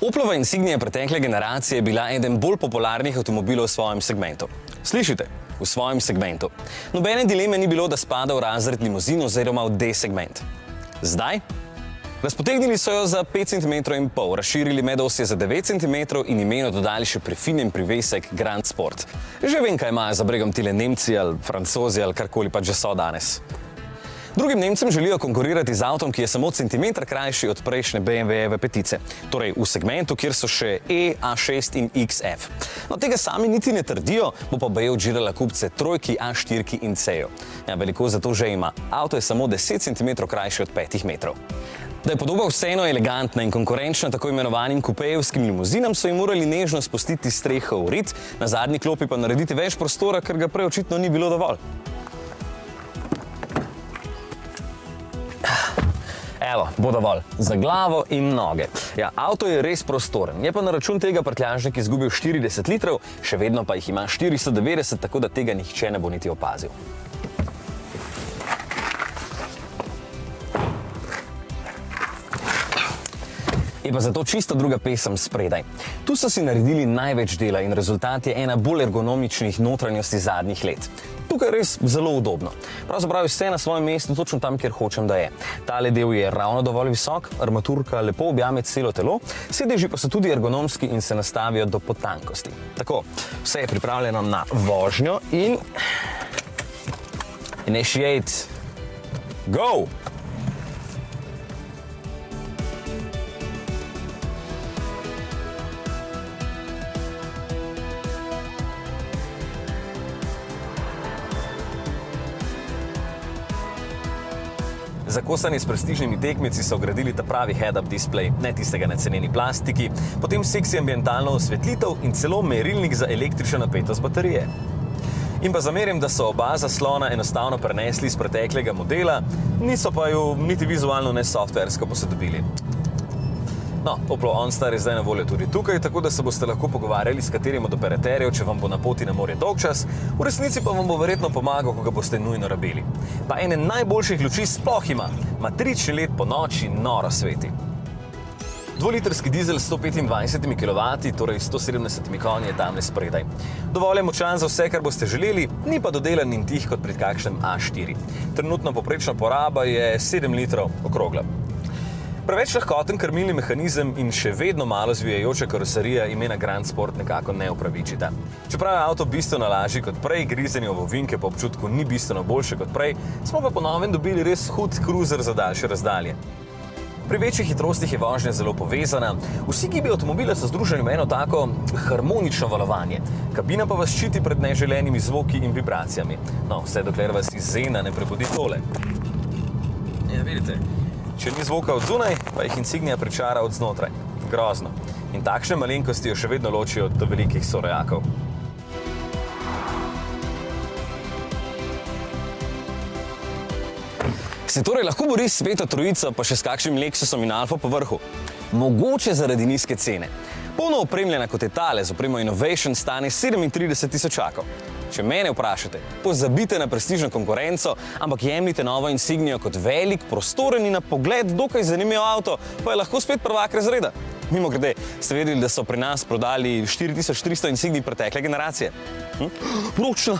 Oplova Insignia pretekle generacije je bila eden bolj popularnih avtomobilov v svojem segmentu. Slišite? V svojem segmentu. Nobene dileme ni bilo, da spada v razred limuzin oziroma v D-segment. Zdaj? Razpotegnili so jo za 5,5 cm, razširili medosje za 9 cm in imenu dodali še prefinjen privesek Grand Sport. Že vem, kaj imajo za bregom tile Nemci ali Francozi ali karkoli pa že so danes. Drugim Nemcem želijo konkurirati z avtom, ki je samo centimeter krajši od prejšnje BMW-jeve petice. Torej v segmentu, kjer so še E, A6 in XF. No, tega sami niti ne trdijo, bo pa baje odžirala kupce trojki, A4 in C-jo. Ja, veliko za to že ima. Avto je samo 10 cm krajši od 5 metrov. Da je podoba vseeno elegantna in konkurenčna tako imenovanim kupejevskim limuzinam, so jim morali nežno spustiti streho v rit, na zadnji klopi pa narediti več prostora, ker ga prej očitno ni bilo dovolj. Evo, bo dovolj. Za glavo in noge. Ja, avto je res prostoren. Je pa na račun tega prtljažnik izgubil 40 litrov, še vedno pa jih ima 490, tako da tega nihče ne bo niti opazil. Je pa zato čisto druga pesem spredaj. Tu so si naredili največ dela in rezultat je ena bolj ergonomičnih notranjosti zadnjih let. Tukaj je res zelo udobno. Pravzaprav je vse na svojem mestu, točno tam, kjer hočem, da je. Tale del je ravno dovolj visok, armaturka lepo objame celo telo, sedeži pa so tudi ergonomski in se nastavijo do potankosti. Tako, vse je pripravljeno na vožnjo in... Initiate. Go! Zakosani s prestižnimi tekmeci so gradili ta pravi head-up display, ne tistega na ceneni plastiki, potem seksi ambientalno osvetlitev in celo merilnik za električno napetost baterije. In pa zamerim, da so oba zaslona enostavno prenesli iz preteklega modela, niso pa ju niti vizualno ne softversko posodobili. No, Opel OnStar je zdaj na voljo tudi tukaj, tako da se boste lahko pogovarjali s katerim od operaterjev, če vam bo na poti na morje dolgčas, v resnici pa vam bo verjetno pomagal, ko ga boste nujno rabili. Pa ene najboljših luči sploh ima, matrični led po noči noro sveti. Dvolitrski dizel s 125 kW, torej 170 konji je tamle spredaj. Dovolj je močan za vse, kar boste želeli, ni pa dodelan in tih kot pri kakšnem A4. Trenutno poprečna poraba je 7 litrov okrogla. Preveč lahkoten krmilni mehanizem in še vedno malo zvijajoča karoserija imena Grand Sport nekako ne upravičita. Čeprav je avto bistveno lažji kot prej, grizenje v ovinke po občutku ni bistveno boljše kot prej, smo pa po novem dobili res hud cruiser za daljše razdalje. Pri večjih hitrostih je vožnja zelo povezana, vsi gibi avtomobila so združeni v eno tako harmonično valovanje. Kabina pa vas ščiti pred neželenimi zvoki in vibracijami. No, vse dokler vas iz zena ne prebudi tole. Ja, vidite. Če ni zvoka od zunaj, pa jih Insignia pričara od znotraj. Grozno. In takšne malenkosti jo še vedno ločijo od velikih sorojakov. Se torej lahko bori s sveto trojico, pa še s kakšnim Lexusom in Alfo po vrhu? Mogoče zaradi nizke cene. Polno opremljena kot je tale z opremo Innovation stane 37 tisočakov. Če mene vprašate, pozabite na prestižno konkurenco, ampak jemljite novo Insignijo kot velik, prostoren in na pogled dokaj zanimiv avto, pa je lahko spet prvak razreda. Mimogrede, ste vedeli, da so pri nas prodali 4300 Insignij pretekle generacije? Vročna!